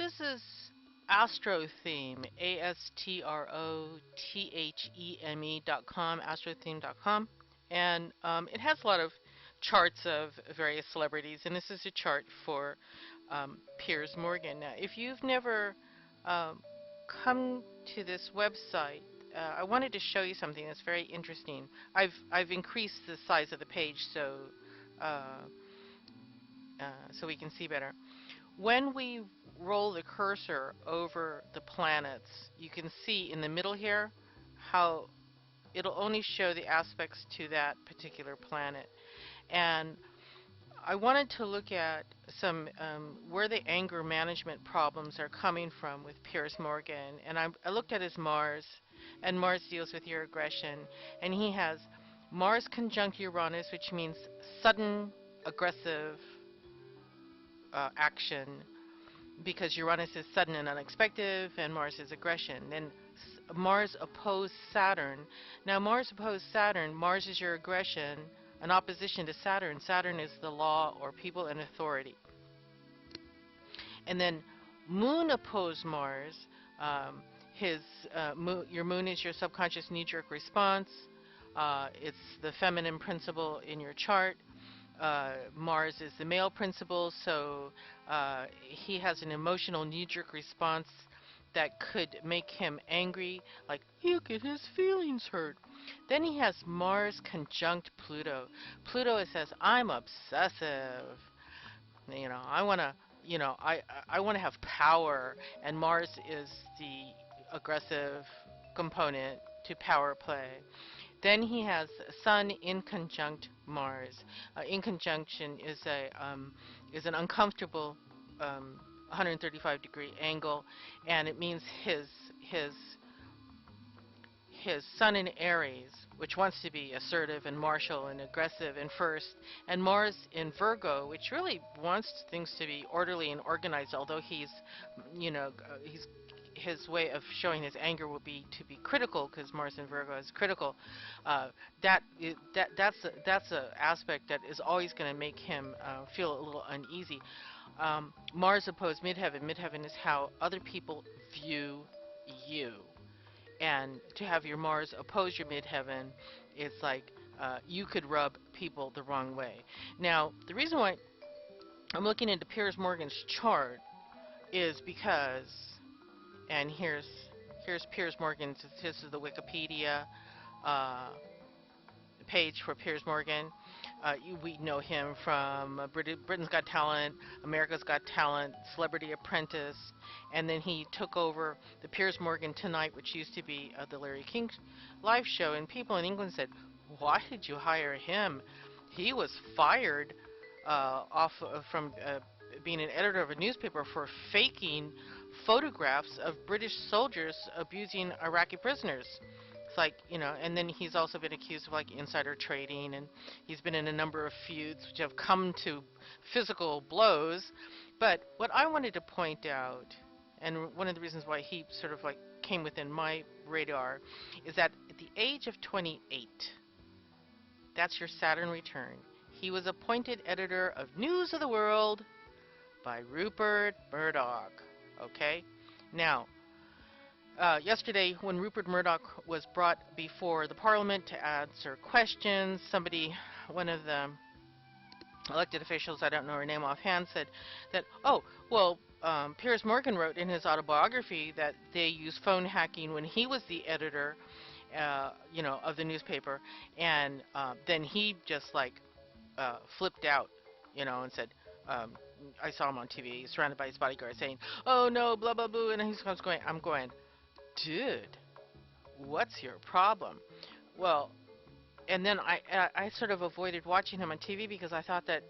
this is Astrotheme, ASTROTHEME.com, astrotheme.com, and it has a lot of charts of various celebrities, and this is a chart for Piers Morgan. Now, if you've never come to this website, I wanted to show you something that's very interesting. I've increased the size of the page so we can see better. When we roll the cursor over the planets, you can see in the middle here how it'll only show the aspects to that particular planet. And I wanted to look at some where the anger management problems are coming from with Piers Morgan. And I looked at his Mars, and Mars deals with your aggression. And he has Mars conjunct Uranus, which means sudden, aggressive action, because Uranus is sudden and unexpected, and Mars is aggression. Then Mars opposed Saturn. Now, Mars opposed Saturn, Mars is your aggression, an opposition to Saturn. Saturn is the law or people and authority. And then Moon opposed Mars. Your Moon is your subconscious knee-jerk response. It's the feminine principle in your chart. Mars is the male principle, so he has an emotional knee-jerk response that could make him angry, like he'll get his feelings hurt. Then he has Mars conjunct Pluto. Pluto says, I'm obsessive. You know, I want to have power, and Mars is the aggressive component to power play. Then he has Sun in conjunct Mars. In conjunction is an uncomfortable 135-degree angle, and it means his Sun in Aries, which wants to be assertive and martial and aggressive and first, and Mars in Virgo, which really wants things to be orderly and organized, although his way of showing his anger will be to be critical, because Mars in Virgo is critical. That's an aspect that is always going to make him feel a little uneasy. Mars opposed midheaven. Midheaven is how other people view you. And to have your Mars oppose your midheaven, it's like you could rub people the wrong way. Now, the reason why I'm looking into Piers Morgan's chart is because, and here's Piers Morgan's, this is the Wikipedia page for Piers Morgan. We know him from Britain's Got Talent, America's Got Talent, Celebrity Apprentice, and then he took over the Piers Morgan Tonight, which used to be the Larry King live show, and people in England said, why did you hire him? He was fired from being an editor of a newspaper for faking photographs of British soldiers abusing Iraqi prisoners. It's like, and then he's also been accused of like insider trading, and he's been in a number of feuds which have come to physical blows. But what I wanted to point out, and one of the reasons why he sort of like came within my radar, is that at the age of 28, that's your Saturn return, he was appointed editor of News of the World by Rupert Murdoch. Okay? Now, yesterday, when Rupert Murdoch was brought before the Parliament to answer questions, one of the elected officials, I don't know her name offhand, said that, Piers Morgan wrote in his autobiography that they used phone hacking when he was the editor, of the newspaper, and then he just flipped out, and said, I saw him on TV, surrounded by his bodyguards, saying, "Oh no, blah blah blah," and I'm going, dude, what's your problem? Well, and then I sort of avoided watching him on TV because I thought that,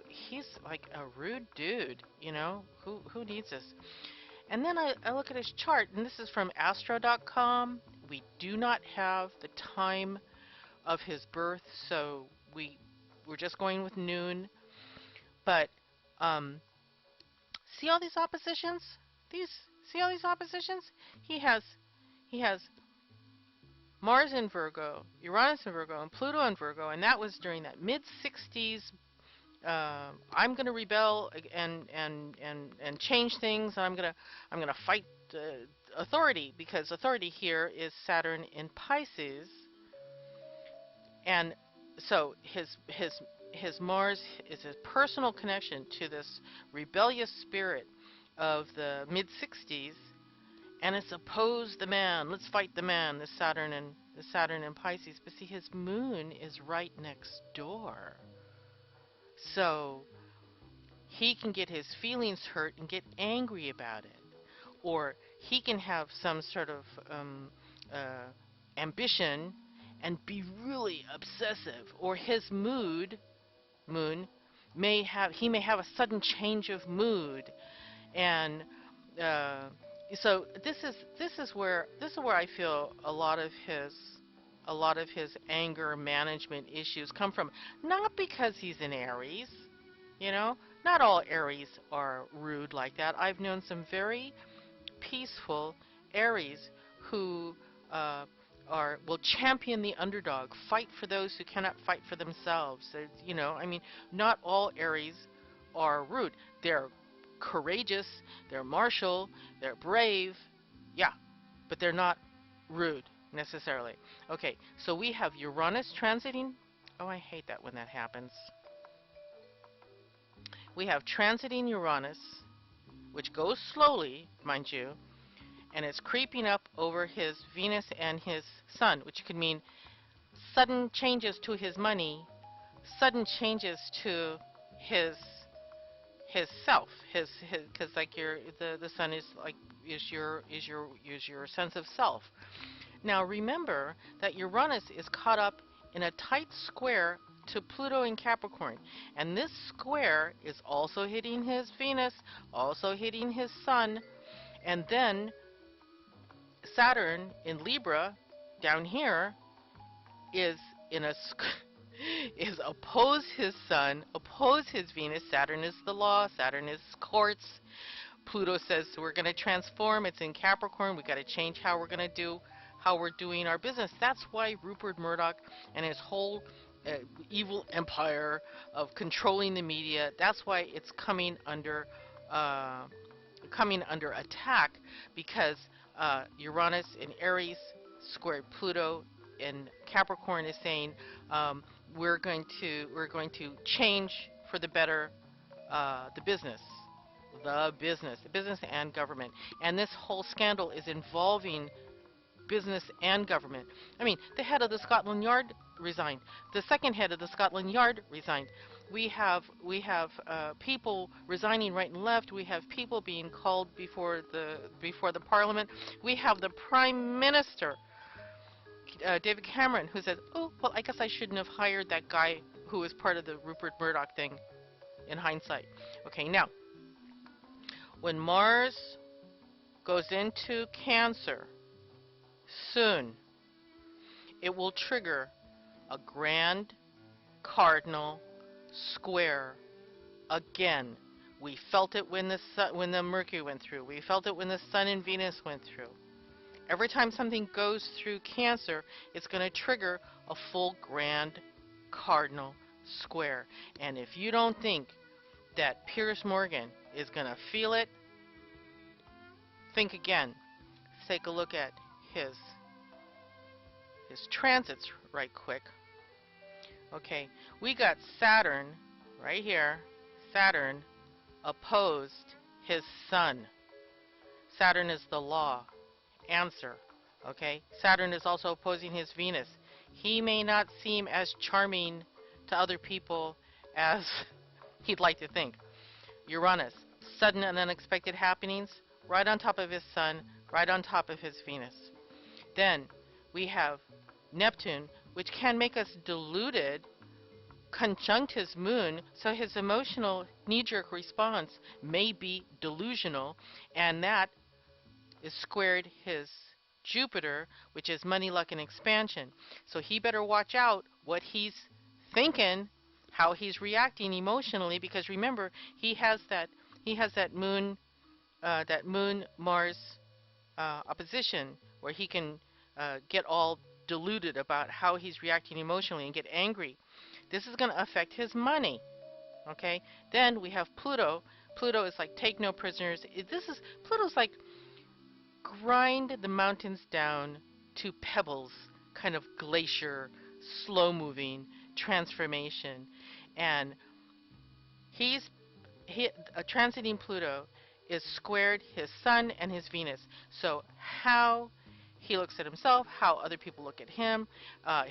he's like a rude dude, who needs this? And then I look at his chart, and this is from astro.com. We do not have the time of his birth, so we're just going with noon. But see all these oppositions? See all these oppositions? He has Mars in Virgo, Uranus in Virgo, and Pluto in Virgo, and that was during that mid-60s I'm going to rebel and change things. And I'm gonna fight authority, because authority here is Saturn in Pisces. And so his Mars is a personal connection to this rebellious spirit of the mid 60s, and it's oppose the man. Let's fight the man. The Saturn in Pisces. But see, his moon is right next door, so he can get his feelings hurt and get angry about it, or he can have some sort of ambition and be really obsessive, or his moon may have a sudden change of mood, and uh, so this is where I feel a lot of his anger management issues come from. Not because he's an Aries, you know. Not all Aries are rude like that. I've known some very peaceful Aries who uh, will champion the underdog, fight for those who cannot fight for themselves. You know, I mean, not all Aries are rude. They're courageous, they're martial, they're brave, yeah, but they're not rude necessarily. Okay, so we have Uranus transiting. Oh, I hate that when that happens. We have transiting Uranus, which goes slowly, mind you, and it's creeping up over his Venus and his Sun, which could mean sudden changes to his money, sudden changes to his self, because like the Sun is like is your sense of self. Now remember that Uranus is caught up in a tight square to Pluto in Capricorn, and this square is also hitting his Venus, also hitting his Sun, and then Saturn in Libra down here is in a is oppose his Sun, oppose his Venus. Saturn is the law, Saturn is courts. Pluto says we're going to transform. It's in Capricorn. We got to change how we're doing our business. That's why Rupert Murdoch and his whole evil empire of controlling the media. That's why it's coming under attack, because Uranus in Aries squared Pluto in Capricorn is saying we're going to change for the better the business and government. And this whole scandal is involving business and government. I mean, the head of the Scotland Yard resigned. The second head of the Scotland Yard resigned. We have people resigning right and left. We have people being called before the Parliament. We have the Prime Minister, David Cameron, who says, "Oh, well, I guess I shouldn't have hired that guy who was part of the Rupert Murdoch thing." In hindsight, okay. Now, when Mars goes into Cancer soon, it will trigger a grand cardinal square again. We felt it when the Mercury went through. We felt it when the Sun and Venus went through. Every time something goes through Cancer, it's going to trigger a full grand cardinal square. And if you don't think that Piers Morgan is going to feel it, think again. Let's take a look at his transits right quick. Okay, we got Saturn right here. Saturn opposed his Sun. Saturn is the law, answer. Okay, Saturn is also opposing his Venus. He may not seem as charming to other people as he'd like to think. Uranus, sudden and unexpected happenings, right on top of his Sun, right on top of his Venus. Then we have Neptune, which can make us deluded, conjunct his Moon, so his emotional knee-jerk response may be delusional, and that is squared his Jupiter, which is money, luck, and expansion. So he better watch out what he's thinking, how he's reacting emotionally, because remember, he has that Moon Mars opposition, where he can get all deluded about how he's reacting emotionally and get angry. This is going to affect his money. Okay? Then we have Pluto. Pluto is like take no prisoners. Pluto's like grind the mountains down to pebbles, kind of glacier, slow moving transformation. And he's transiting Pluto is squared his Sun and his Venus. So how he looks at himself, how other people look at him,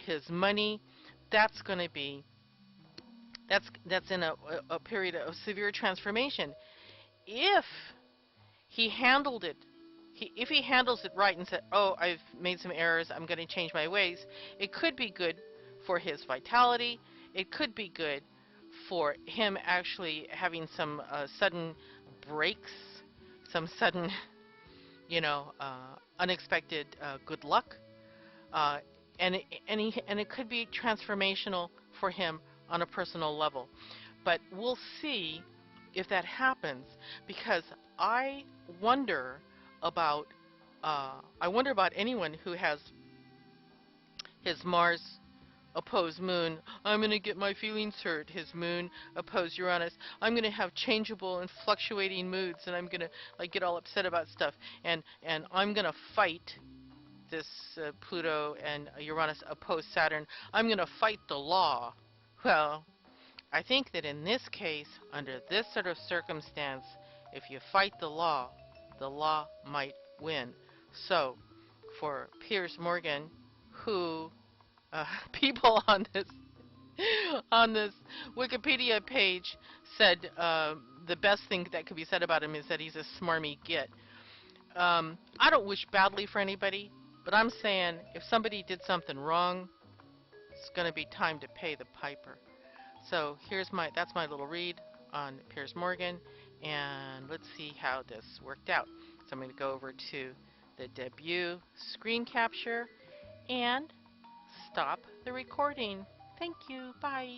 his money, that's going to be that's in a period of severe transformation. If he handled it, if he handles it right and said, "Oh, I've made some errors. I'm going to change my ways," it could be good for his vitality. It could be good for him actually having some sudden breaks, some sudden, unexpected good luck, uh, and it could be transformational for him on a personal level. But we'll see if that happens, because I wonder about anyone who has his Mars opposed Moon. I'm going to get my feelings hurt. His Moon opposed Uranus. I'm going to have changeable and fluctuating moods, and I'm going to get all upset about stuff. And I'm going to fight this Pluto and Uranus opposed Saturn. I'm going to fight the law. Well, I think that in this case, under this sort of circumstance, if you fight the law might win. So, for Piers Morgan, who people on this Wikipedia page said the best thing that could be said about him is that he's a smarmy git. I don't wish badly for anybody, but I'm saying if somebody did something wrong, it's going to be time to pay the piper. So that's my little read on Piers Morgan, and let's see how this worked out. So I'm going to go over to the debut screen capture and stop the recording. Thank you. Bye.